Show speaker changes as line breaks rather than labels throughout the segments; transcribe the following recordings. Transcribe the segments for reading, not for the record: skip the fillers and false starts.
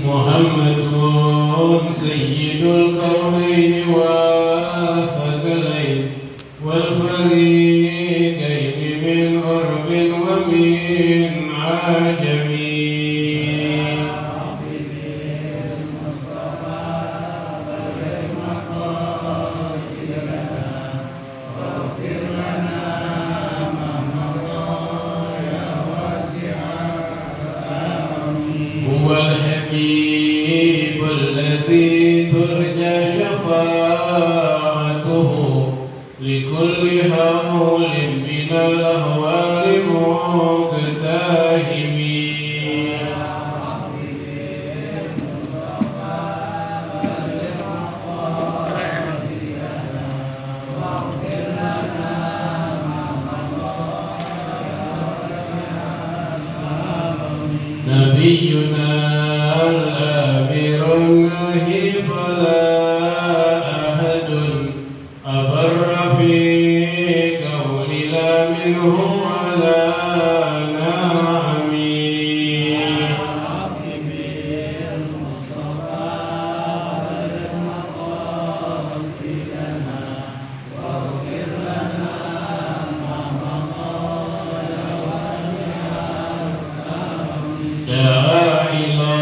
محمد سيد الكونين والثقلين والفريقين من قرب ومن عجم. هو الحبيب الذي ترجى شفاعته لكل هول من الأهوال مقتحم. نبينا الآمر النهي فلا أحد أبر في قول لا منه ولا نعم. دعا إلى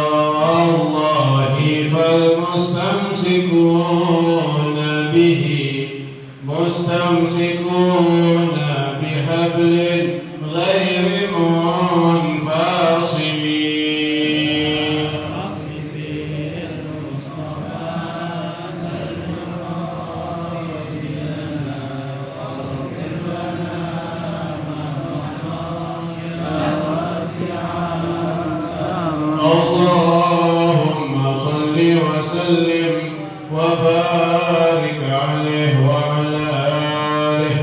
الله فالمستمسكون به مستمسكون بحبل غير منفصم. اللهم صل وسلم وبارك عليه وعلى آله.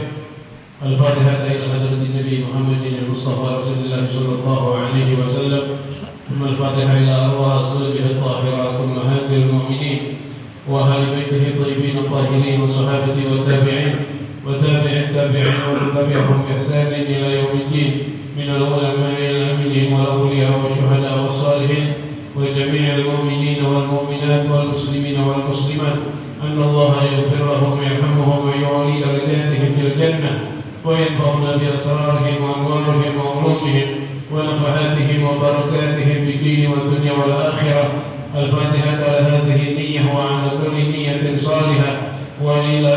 الفاتحة إلى حضرة النبي محمد المصطفى رسول الله صلى الله عليه وسلم، ثم الفاتحة إلى أرواح أزواجه الطاهرات أمهات المؤمنين وأهل بيته الطيبين الطاهرين وصحابته والتابعين وتابع التابعين ومن تبعهم بإحسان إلى يوم الدين من العلماء العاملين والأولياء والشهداء والصالحين وجميع المؤمنين والمؤمنات والمسلمين والمسلمات، أن الله يغفر لهم ويرحمهم ويعلي درجاتهم في الجنة وينفعنا بأسرارهم وأنوارهم وعلومهم ونفحاتهم وبركاتهم في الدين والدنيا والآخرة. الفاتحة على هذه النية وعلى كل نية صالحة وإلى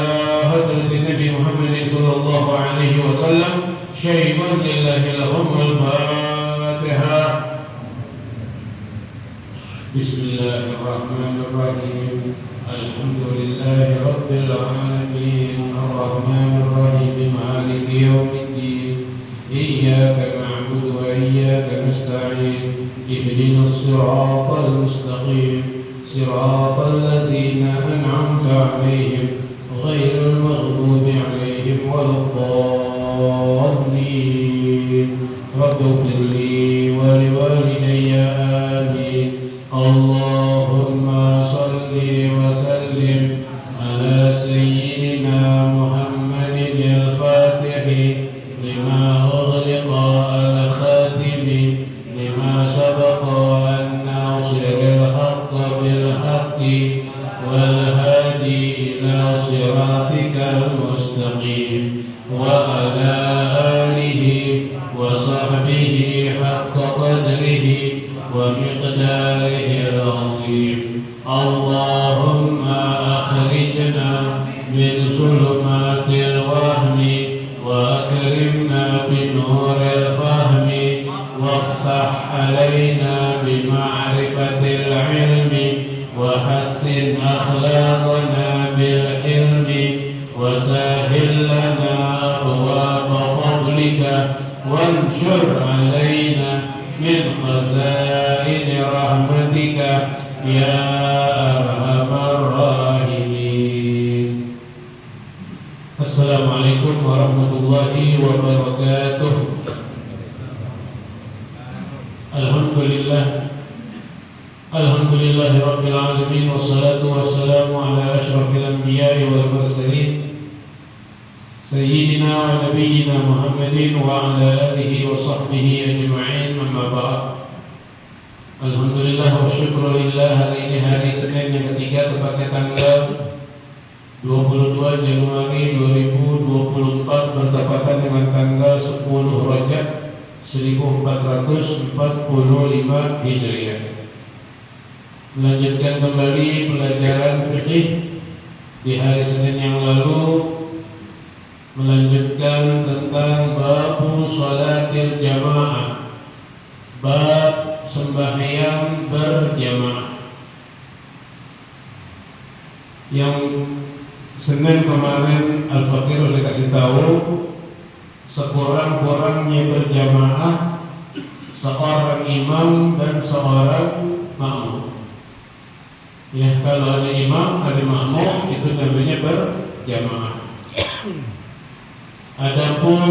حضرة النبي محمد صلى الله عليه وسلم. شيء لله لهم. الفاتحة. بسم الله الرحمن الرحيم. الحمد لله رب العالمين الرحمن الرحيم مالك يوم الدين. إياك نعبد وإياك نستعين. اهدنا الصراط المستقيم صراط الذين أنعمت عليهم غير المغضوب عليهم ولا الضالين. رب اغفر لي ولوالدي آمين. اللهم صل وسلم على سيدنا محمد الفاتح لما أغلق الخاتم لما سبق الناصر الحق بالحق والهادي إلى صراطك المستقيم وعلى آله وصحبه حق قدره ومقداره العظيم. اللهم أخرجنا من ظلمات الوهم وأكرمنا بنور الفهم وافتح علينا بمعرفة العلم وحسن أخلاقنا بالحلم وسهل لنا أبواب فضلك وانشر علينا من خزائن رحمتك يا أرحم الراحمين. السلام عليكم ورحمة الله وبركاته. الحمد لله رب العالمين والصلاة والسلام على أشرف الأنبياء والمرسلين سيدنا ونبينا محمد وعلى آله وصحبه أجمعين. أما بعد. Alhamdulillah wa syukurillah, hari ini hari Senin yang ketiga tepatnya tanggal 22 Januari 2024 bertepatan dengan tanggal 10 Rajab 1445 Hijriah. Melanjutkan kembali pelajaran fikih di hari Senin yang lalu, melanjutkan tentang babu sholatil jamaah, bab sembahyang berjamaah. Yang Senin kemarin Al-Fakir udah kasih tahu sekurang-kurangnya berjamaah seorang imam dan seorang makmum. Ya, kalau ada imam, ada makmum, itu namanya berjamaah. Adapun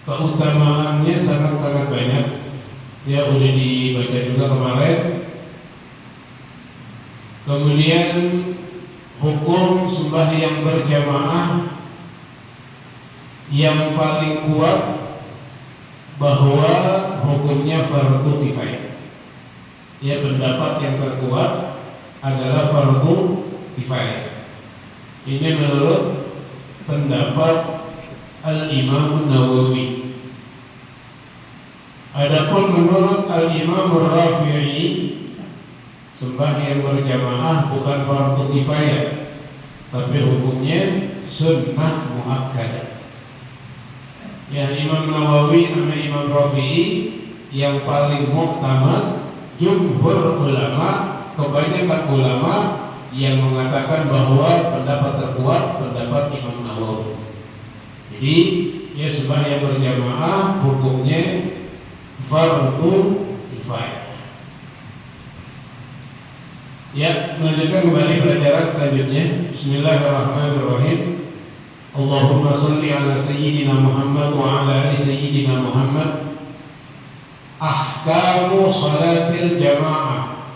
keutamaannya sangat-sangat banyak. Ya, udah dibaca juga kemarin. Kemudian hukum sembahyang berjamaah yang paling kuat bahwa hukumnya fardu kifayah. Ya, pendapat yang terkuat adalah fardu kifayah. Ini menurut pendapat Al-Imam Nawawi. Adapun menurut Al-Imam Rafi'i, sembahyang berjamaah bukan fardu kifayah, tapi hukumnya sunnah muakkadah. Ya, Imam Nawawi sama Imam Rafi'i yang paling muktamad, jumhur ulama, kebanyakan ulama yang mengatakan bahwa pendapat terkuat pendapat Imam Nawawi. Jadi, ya, sembahyang berjamaah hukumnya fardu kifayah. Ya, melanjutkan kembali pelajaran selanjutnya. Bismillahirrahmanirrahim. Allahumma salli ala sayyidina Muhammad wa ala ali sayyidina Muhammad. Ahkamu salatil jamaah,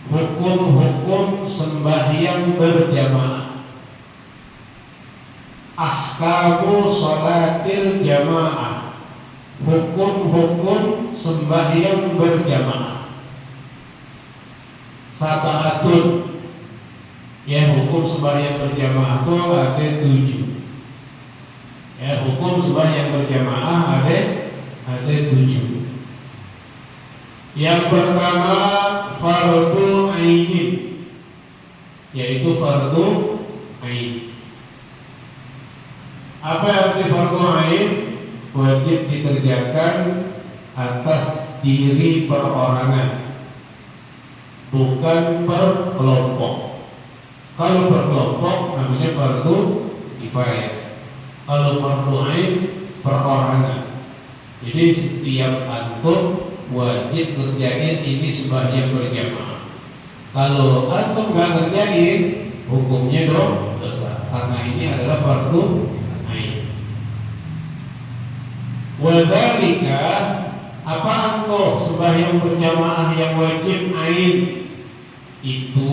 hukum-hukum sembahyang berjamaah. Ahkamu salatil jamaah, hukum-hukum sembahyang berjamaah. Sab'atun, ya, hukum sembahyang berjamaah itu ada 7. Ya, hukum sembahyang berjamaah ada 7. Yang pertama fardu ainin, yaitu fardu ain. Apa arti fardu ain? Wajib dikerjakan atas diri perorangan, bukan per kelompok. Kalau per kelompok namanya fardu kifayah. Kalau fardu ain perorangan. Jadi setiap antum wajib kerjain ini sembahyang berjamaah. Kalau antum nggak kerjain, hukumnya dosa, karena ini adalah fardu ain. Wadhalika, apaan kok sembahyang berjamaah yang wajib ain? Itu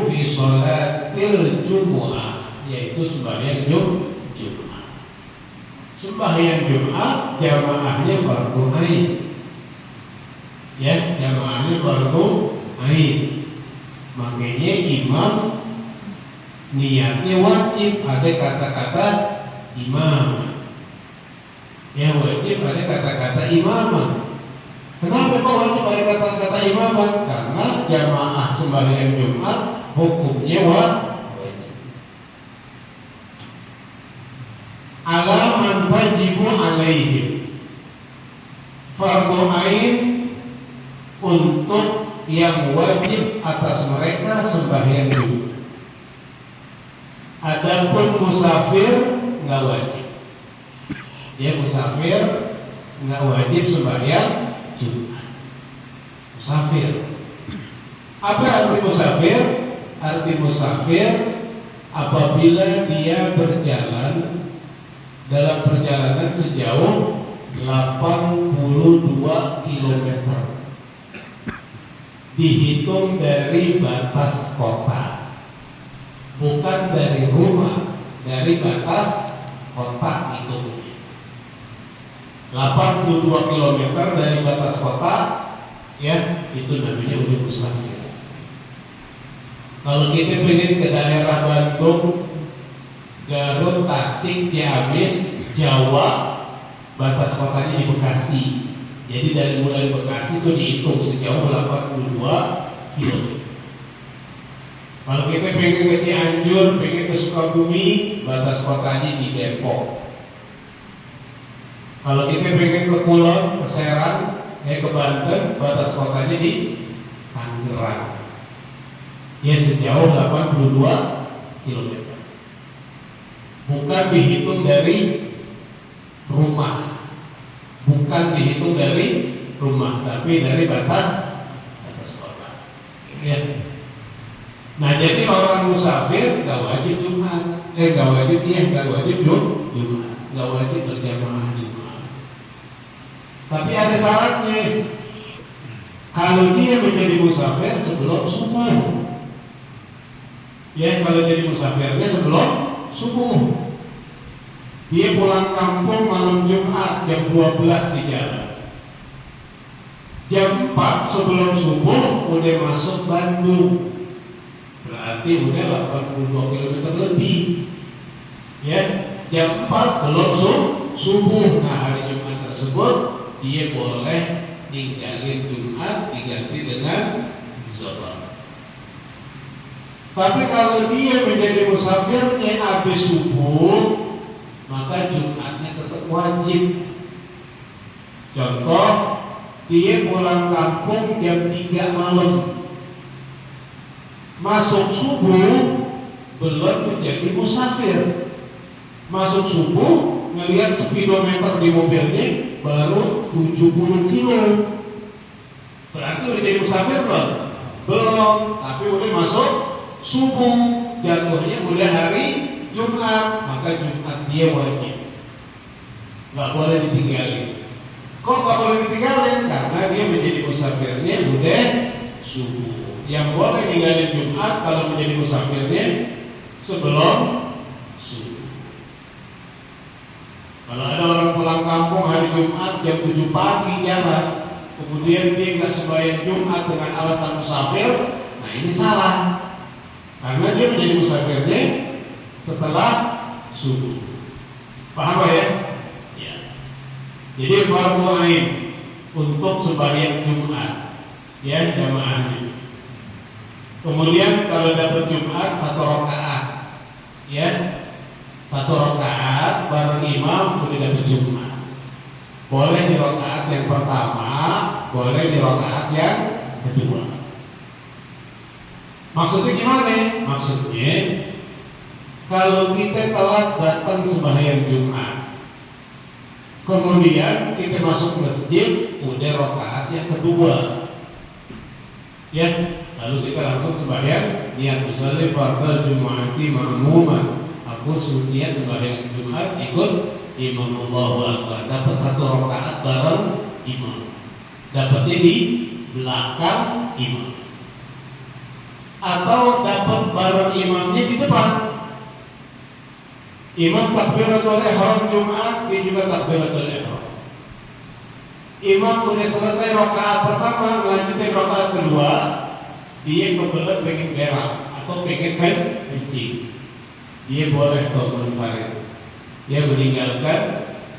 fi sholatil jumu'ah, yaitu sembahyang Jumat. Sembahyang Jumat jamaahnya fardu ain. Ya, jamaahnya fardu ain. Makanya imam niatnya wajib, ada kata-kata imam. Yang wajib ada kata-kata imam. Kenapa kok wajib ada kata-kata imam? Karena jamaah sembahyang Jumat hukumnya wajib. Alaman wajibu alaihim, fardu ain untuk yang wajib atas mereka sembahyang Jumat. Adapun musafir nggak wajib. Dia musafir nggak wajib sembahyang Jumat. Musafir. Apa arti musafir? Arti musafir apabila dia berjalan dalam perjalanan sejauh 82 km, dihitung dari batas kota, bukan dari rumah, dari batas kota itu. 82 km dari batas kota ya itu namanya udah musafir. Kalau kita pengen ke daerah Bandung, Garut, Tasik, Ciamis, Jawa, batas kotanya di Bekasi. Jadi dari mulai Bekasi itu dihitung sejauh 82 km. Kalau kita pengen ke Cianjur, pengen ke Sukabumi, batas kotanya di Depok. Kalau kita pengen ke Kulon, ke Serang, ke Banten, batas kotanya di Tangerang. Ya sejauh 82 km. Bukan dihitung dari rumah, tapi dari batas kota. Ya. Nah jadi orang musafir gak wajib Jumat, gak wajib Jumat, gak wajib berjamaah Jumat. Tapi ada syaratnya. Kalau dia menjadi musafir sebelum subuh, ya kalau jadi musafirnya sebelum subuh, dia pulang kampung malam Jumat jam 12 di jalan. Jam 4 sebelum subuh udah masuk Bandung, berarti udah 82 km lebih. Ya, jam 4 belum subuh. Nah hari Jumat tersebut dia boleh tinggalin Jumat diganti dengan Zuhur. Tapi kalau dia menjadi musafirnya habis subuh, maka Jumatnya tetap wajib. Contoh, dia pulang kampung jam 3 malam, masuk subuh belum menjadi musafir. Masuk subuh ngelihat speedometer di mobilnya baru 70 kilo, berarti udah jadi musafir belum? Belum, tapi udah masuk subuh, jatuhnya udah hari Jumat, maka Jumat dia wajib, nggak boleh ditinggalin. Kok nggak boleh ditinggalin? Karena dia menjadi musafirnya udah subuh. Yang boleh tinggalin Jumat kalau menjadi musafirnya sebelum subuh. Kalau ada orang pulang kampung hari Jumat jam 7 pagi jalan, kemudian dia nggak sembahyang Jumat dengan alasan musafir, nah ini salah. Karena dia menjadi musafirnya setelah subuh. Paham ya? Ya. Jadi fardu ain untuk sembahyang Jumat, ya jamaahnya. Kemudian kalau dapat Jumat 1 rakaat, ya 1 rakaat bareng imam udah dapat Jumat. Boleh di rakaat yang pertama, boleh di rakaat yang kedua. Maksudnya gimana? Maksudnya kalau kita telat datang sembahyang Jumat, kemudian kita masuk masjid udah rakaat yang kedua, ya lalu kita langsung sembahyang niat usolli fardhu Jum'ati ma'muman. Aku niat sembahyang Jumat ikut imam Allahu Akbar, dapat 1 rakaat bareng imam, dapatnya di belakang imam. Atau dapat bareng imamnya di depan. Imam takbiratul ihram Jumat, dia juga takbiratul ihram. Imam udah selesai rakaat pertama, lanjutin rakaat kedua, dia kebelet pengen berak atau pengen kencing, dia boleh munfarid, dia meninggalkan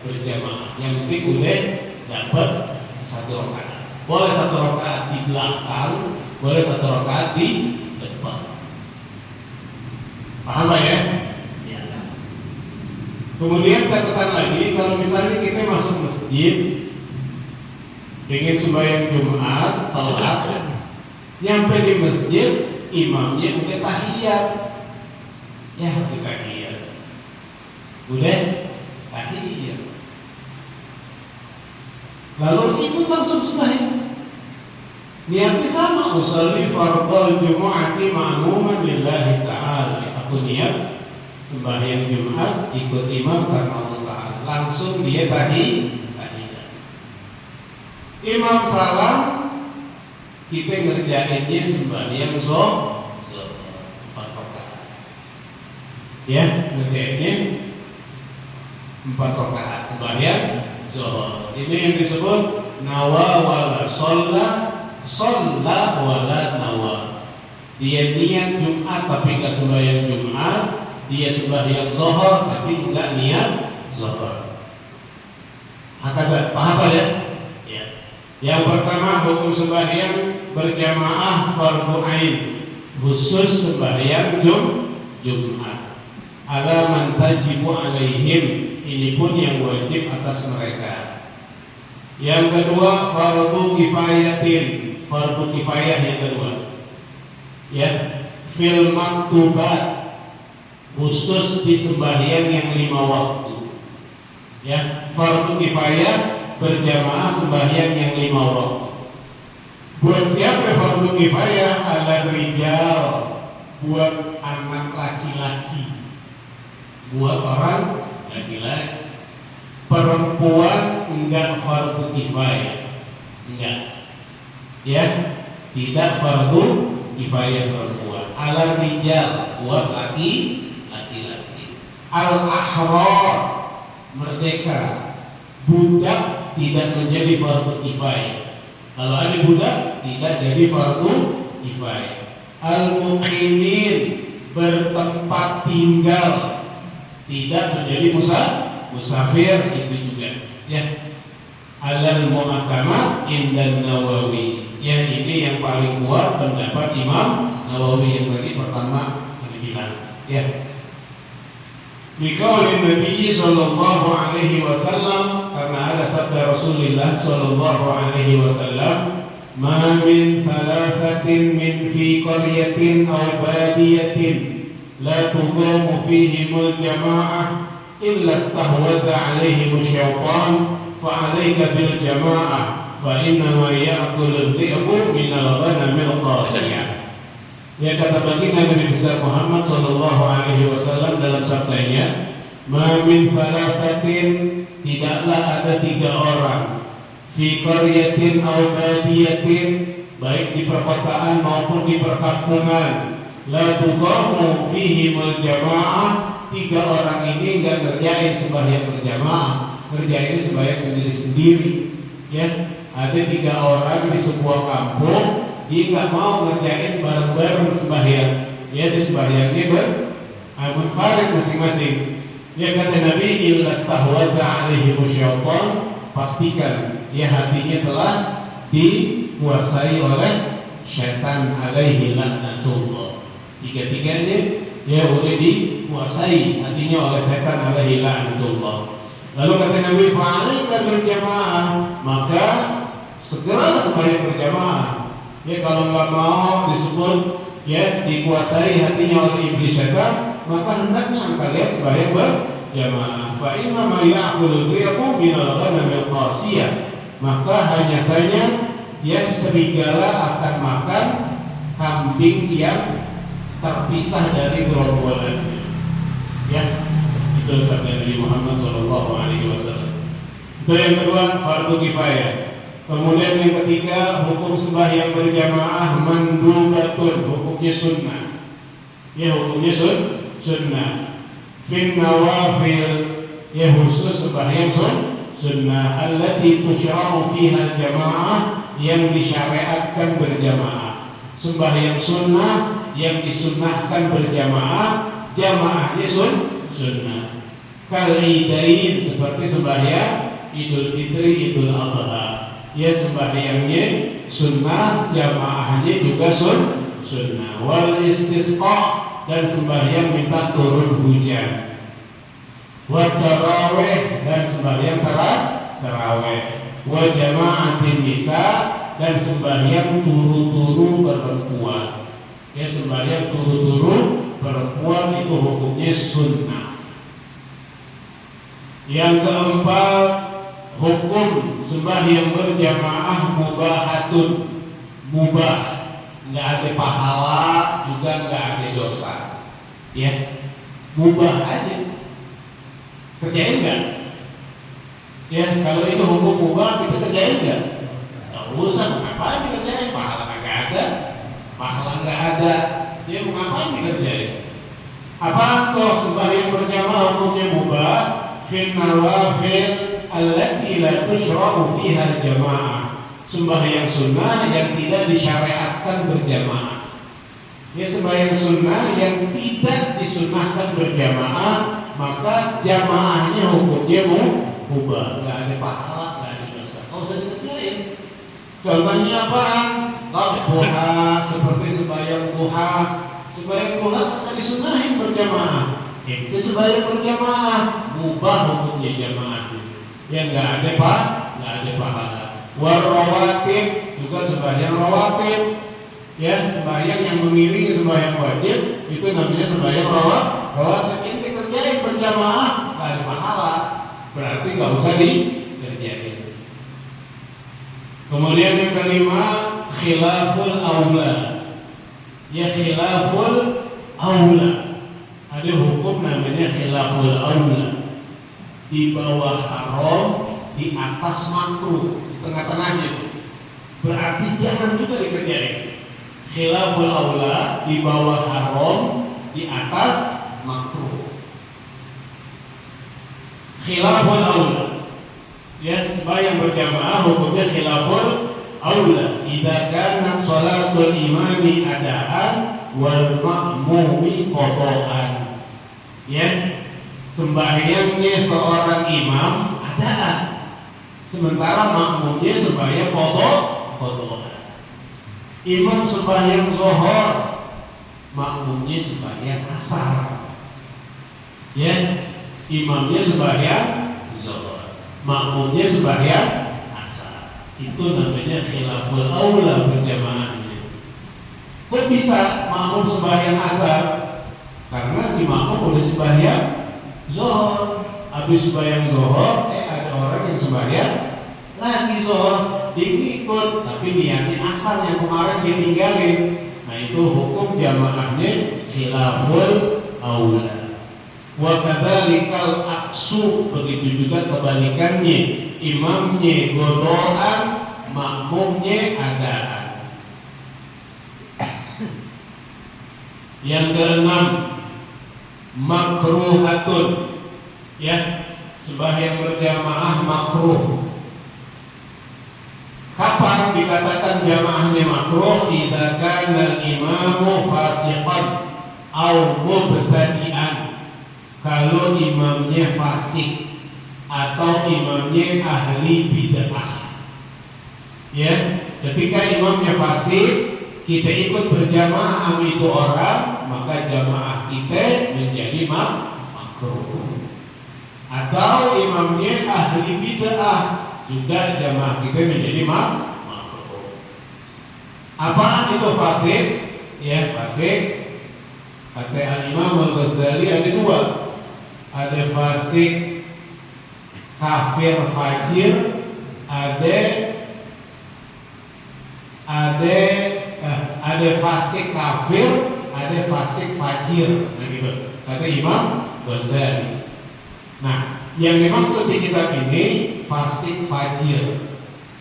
berjamaah. Yang penting udah dapat 1 rakaat. Boleh 1 rakaat di belakang, boleh 1 rakaat di depan. Paham ya? Ya. Kemudian catatan lagi, kalau misalnya kita masuk masjid pengen sembahyang Jumat, telat, nyampe di masjid imamnya udah tahiyat, ya kita tahiyat, udah tahiyat, lalu ikut langsung sembahyang. Niatnya sama, usolli fardhu Jumu'ati ma'muman lillahi ta'ala. Aku niat sembahyang Jumat ikut imam karena Allah Ta'ala. Langsung dia tahiyat. Imam salam, kita ngerjainnya sembahyang zuhur 4 rakaat. Ya, ngerjainnya 4 rakaat sembahyang zuhur. Ini yang disebut nawa wala sholla Sholla wala nawa. Dia niat Jumat tapi nggak sembahyang Jumat. Dia sembahyang Zuhur tapi nggak niat Zuhur. Paham ya? Ya. Yang pertama, hukum sembahyang berjamaah fardhu ain, khusus sembahyang Jumat. Ala man tajibu alaihim, ini pun yang wajib atas mereka. Yang kedua, fardhu kifayatin, fardhu kifayah yang kedua. Ya, fil maktubat, khusus di sembahyang yang 5 waktu. Ya, fardhu kifayah berjamaah sembahyang yang 5 waktu. Buat siapa fardhu kifayah? Ala rijal, buat anak laki-laki, buat orang laki-laki. Perempuan enggak fardhu kifayah, enggak. Ya, tidak fardhu kifayah perempuan. Ala rijal, buat laki-laki. Al-ahrar, merdeka, budak tidak menjadi fardhu kifayah. Kalau ada budak tidak jadi fardhu kifayah. Al-muqimin, bertempat tinggal, tidak menjadi musafir, itu juga. Ya. Al-mu'tamad indan Nawawi. Yang ini yang paling kuat pendapat Imam Nawawi yang tadi pertama dibilang. Ya. Biqauli Nabi sallallahu alaihi wasallam, karena ada sabda Rasulullah sallallahu alaihi wasallam, ma min thalathatin min fi qaryatin aw badiyatin la tuqamu fihimul jama'ah illa istahwadha alaihim syaitan fa 'alaika bil jama'ah fa innama ya'kulu dhi'bu min al-ghanamil qasiyah. Ya, kata baginda Nabi besar Muhammad sallallahu alaihi wasallam dalam sabdanya, ma min thalathatin, tidaklah ada 3 orang, fi qaryatin aw badiyatin, baik di perkotaan maupun di perkampungan, la tuqamu fihimul jamaah, 3 orang ini enggak ngerjain sembahyang berjamaah, ngerjain sembahyang sendiri-sendiri. Ya, ada 3 orang di sebuah kampung, dia nggak mau ngerjain bareng-bareng sembahyang. Ya, di sembahyangnya munfarid masing-masing. Ya, kata Nabi, illa stahwadha alaihi syaitan, pastikan dia hatinya telah dikuasai oleh syaitan alaihi laknatullah. 3-tiganya ya boleh dikuasai hatinya oleh syaitan alaihi laknatullah. Lalu kata Nabi, fa'alaika berjamaah, maka segera sembahyang berjamaah. Ya, kalau nggak mau disebut ya dikuasai hatinya oleh iblis syaitan, maka hendaknya kalian sembahyang berjamaah. Fa inna ma ya'kulu dhi'bu min al-ghanamil qasiyah, maka hanya saja ya serigala akan makan kambing yang terpisah dari gerombolannya. Ya, itu sabda Nabi Muhammad SAW. Itu yang kedua, fardhu kifayah. Kemudian yang ketiga, hukum sembahyang berjamaah mandubatun, hukumnya sunnah. Ya, hukumnya sunnah. Fin nawafil, ya khusus sembahyang sunnah. Allati tusya'u fiha jamaah, yang disyariatkan berjamaah. Sembahyang sunnah yang disunnahkan berjamaah, jamaahnya sunnah. Kal-idain, seperti sembahyang Idul Fitri, Idul Adha. Ya, sembahyangnya sunnah, jamaahnya juga sunnah. Wal istisqa, dan sembahyang minta turun hujan. Wa tarawih, dan sembahyang tarawih. Wa jama'atin nisa, dan sembahyang turu-turu perempuan. Ya, sembahyang turu-turu perempuan itu hukumnya sunnah. Yang keempat, hukum sembahyang berjamaah mubahatun, mubah, nggak ada pahala juga nggak ada dosa. Ya, mubah aja, kerjain nggak? Ya, kalau itu hukum mubah, kita kerjain nggak? Nggak usah, ngapain dikerjain? Pahala nggak ada, pahala nggak ada, dia mau ngapain dikerjain? Apa kalau sembahyang berjamaah hukumnya mubah? Fin nawafil allati la tushra'u fiha jamaah, sembahyang sunnah yang tidak disyariatkan berjamaah. Ya, sembahyang sunnah yang tidak disunnahkan berjamaah, maka jamaahnya hukumnya mubah, nggak ada pahala, nggak ada dosa. Kau usah dikerjain. Contohnya apaan? Duha, seperti sembahyang duha. Sembahyang duha kan disunnahin berjamaah. Itu sembahyang berjamaah, mubah hukumnya jamaah. Yang nggak ada pahala. Warawatib juga sembahyang rawatib. Ya, sembahyang yang mengiringi sembahyang wajib itu namanya sembahyang rawatib. Yang dikerjain berjamaah nggak ada pahala, berarti nggak usah dikerjain. Kemudian yang kelima, khilaful aula. Ya, khilaful aula. Ada hukum namanya khilaful aula. Di bawah haram, di atas makruh, di tengah-tengahnya. Berarti jangan juga dikerjain. Khilaful aula, di bawah haram, di atas makruh. Khilaful aula. Ya, sembahyang berjamaah hukumnya khilaful aula. Idza kana shalatul imami adaan wal ma'mumi qada'an. Ya, sembahyangnya seorang imam adaan, sementara makmumnya sembahyang qada'an. Imam sembahyang zuhur, makmumnya sembahyang asar. Ya, imamnya sembahyang zuhur, makmumnya sembahyang asar. Itu namanya khilaful aula berjamaahnya. Kok bisa makmum sembahyang asar? Karena si makmum udah sembahyang zuhur. Habis sembahyang zuhur, ada orang yang sembahyang lagi zuhur, diikut, tapi niatnya asar yang kemarin dia tinggalin. Nah, itu hukum jamaahnya khilaful aula. Wa kadzalikal aksu, begitu juga kebalikannya, imamnya qada'an, makmumnya adaan. Yang keenam, makruhatun. Ya, sembahyang berjamaah makruh. Kapan dikatakan jamaahnya makruh? Idza kana al-imamu fasiqan aw mubtadi'an. Kalau imamnya fasik atau imamnya ahli bid'ah. Ya, ketika imamnya fasik, kita ikut berjamaah sama itu orang, maka jamaah kita menjadi makruh. Atau imamnya ahli bid'ah, juga jamaah kita menjadi makruh. Apaan itu fasik? Ya, fasik kata Al-Imam Al-Ghazali ada dua. Ada fasik kafir fajir, ada fasik kafir, ada fasik fajir. Nah, gitu. Kata Imam Ghazali. Nah, yang dimaksud di kitab ini fasik fajir.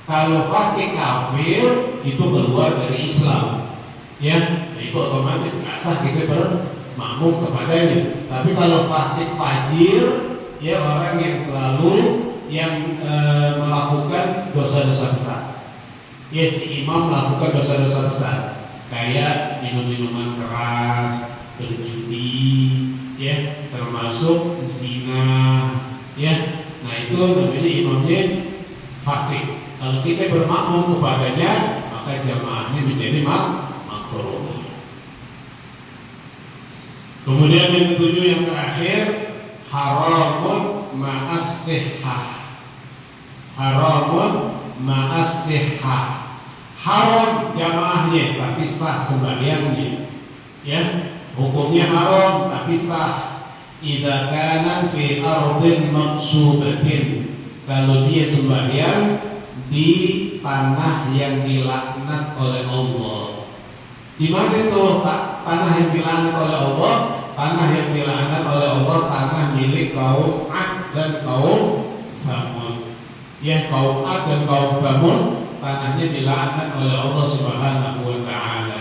Kalau fasik kafir itu keluar dari Islam, ya, itu otomatis nggak sah kita bermakmum kepadanya. Tapi kalau fasik fajir, ya orang yang selalu melakukan dosa-dosa besar. Ya, si imam melakukan dosa-dosa besar, kayak minum-minuman keras, berjudi, ya, termasuk zina, ya. Nah, itu namanya imamnya fasik. Kalau kita bermakmum kepadanya, maka jamaahnya menjadi makruh. Kemudian yang ketujuh, yang terakhir, haramun ma'as sihhah. Haramun ma'as sihhah. Haram jamaahnya tapi sah sembahyangnya. Ya, hukumnya haram tapi sah. Idza kana fi ardin maqsubatin. Kalau dia sembahyang di tanah yang dilaknat oleh Allah. Di mana itu tanah yang dilaknat oleh Allah? Tanah yang dilaknat oleh Allah, tanah milik kaum Ad dan kaum Tsamud. Ya, kaum Ad dan kaum Tsamud tanahnya dilaknat oleh Allah Subhanahu wa taala.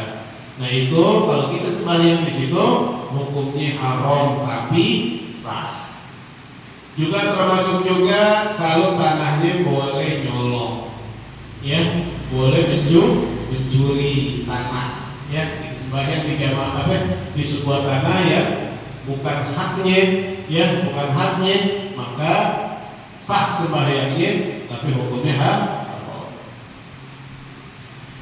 Nah, itu kalau kita sembahyang di situ hukumnya haram tapi sah. Juga termasuk juga kalau tanahnya boleh nyolong. Ya, boleh mencuri tanah, ya, sembahyang di jamaah di sebuah tanah ya bukan haknya, ya bukan haknya, maka sah sembahyangnya, tapi hukumnya haram.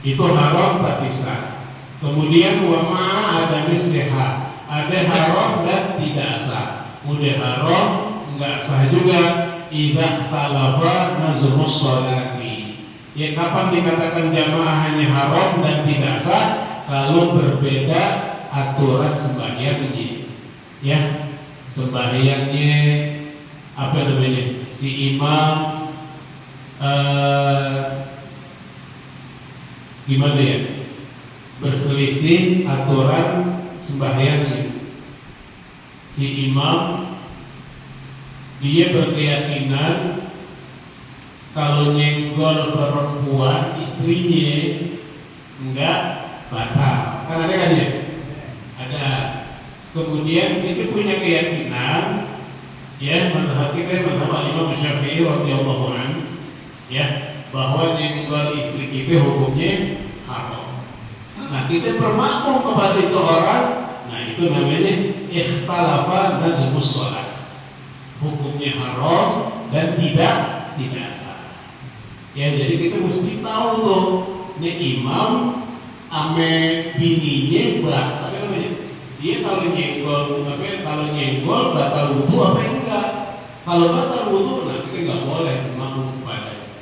Itu haram tapi sah. Kemudian wa ma'a ada misliha, ada haram dan tidak sah. Udah haram enggak sah juga idza talafa nazmus sholati. Ya kapan dikatakan jamaah hanya haram dan tidak sah? Kalau berbeda aturan sembahyangnya. Ya, sembahyangnya apa namanya? Si imam gimana ya? Berselisih aturan sembahyangnya. Si imam dia berkeyakinan kalau nyenggol perempuan istrinya enggak batal. Kan ada kan ya? Ada. Kemudian kita punya keyakinan, ya mazhab kita mazhab Imam Syafi'i radhiyallahu anhu, ya bahwa nyenggol istri kita hukumnya haram. Nah kita bermakmum kepada itu orang, nah itu namanya ikhtalafa nazmus shalah, hukumnya haram dan tidak sah. Ya jadi kita mesti tahu tuh, ini imam ame bininya batal namanya. Dia kalau nyenggol batal wudu apa enggak? Kalau batal wudu, nah kita nggak boleh makmum kepada.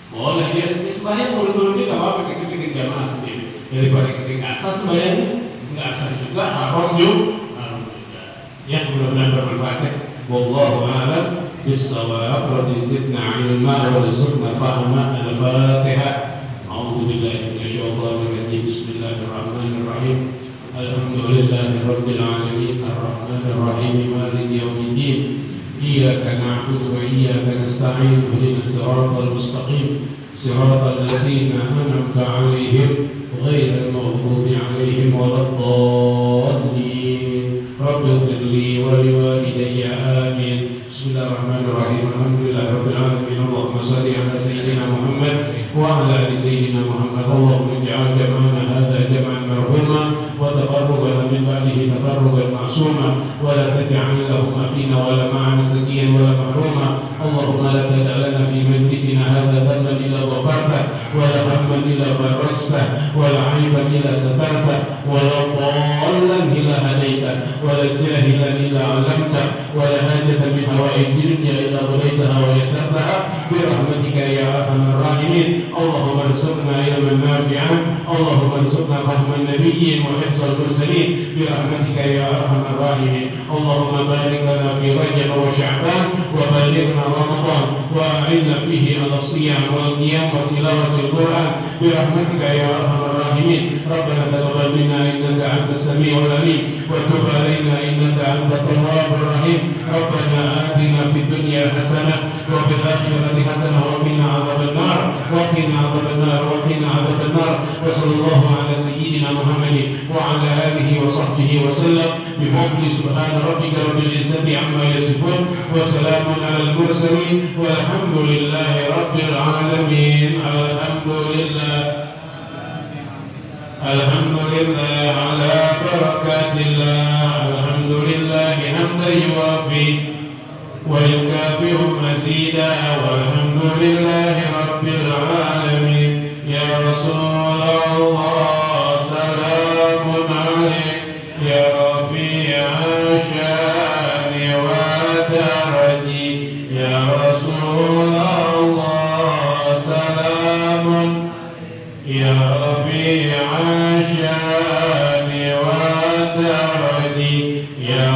Boleh dia sembahyang turun dia nggak apa-apa, kita bikin jamaah sendiri. Daripada kita nggak sah sembahyangnya, nggak sah juga, haram juga. Ya mudah-mudahan bermanfaat. Wallahu a'lam bis-shawab. Rabbi zidna ilma warzuqna fahma. Al-Fatihah. A'udzu billahi minasyaitonir rajim. Bismillahirrahmanirrahim. Alhamdulillahi rabbil alamin arrahmanir rahim maliki yaumiddin. Iyyaka na'budu wa iyyaka nasta'in. Ihdinas siratal mustaqim. Siratal ladzina an'amta 'alaihim ghairil maghdubi 'alaihim waladdallin. Rabbi ighfir li wa liwalidayya amin. Bismillahirrahmanirrahim. Alhamdulillahirabbil alamin. Allahumma shalli ala sayyidina Muhammad wa ala ali sayyidina Muhammad. Allahumma ij'al jam'ana hadha jam'an marhuma wa taqarrubana min ba'dihi taqarruban ma'suma wa la taj'al lahum fina wa la ma'ana sakiyan wa la mahruma. Allahumma la tada' lana fi majlisina hadha dhanban illa ghafarta wa la hamman illa farajta wa la 'ayban illa satarta wa la dhallan illa hadaita wa la jahilan illa 'allamta wa la hajatan min hawaiji dunya illa qadaitaha wa yassartaha bi rahmatika ya arhamar rahimin. Allahumma arzuqna ilman nafi'an, Allahumma arzuqna fahman nabiyyin wa hifzal mursalin bi rahmatika ya arhamar rahimin. Allahumma barik lana fi Rajab wa Sya'ban wa ballighna Ramadan wa a'inna fihi 'ala siyam wal qiyam wa tilawatil Qur'an bi rahmatika ya arhamar rahimin. Rabbana taqabbal minna innaka antas samiul 'alim wa tub 'alaina innaka antat tawwabur rahim. Rabbana atina fid dunya hasanah wa fil akhirati hasanah wa qina 'adzaban nar wa qina 'adzaban nar wa qina 'adzaban nar. Wa sallallahu ala sayyidina Muhammadin wa ala alihi wa sahbihi wa sallam. Bihamdi subhana rabbika rabbil izzati amma yasifun wa salamun 'alal mursalin walhamdulillahi rabbil alamin. Alhamdulillah ala barakatillah. Alhamdulillah hamdan yuwafi wa yukafi'u mazida. Walhamdulillahi rabbil alamin. Ya Rasulullah salamun alaik ya rafi'a syani wa daraji. Ya Rasulullah salamun ya rafi'a syani wa daraji. Ya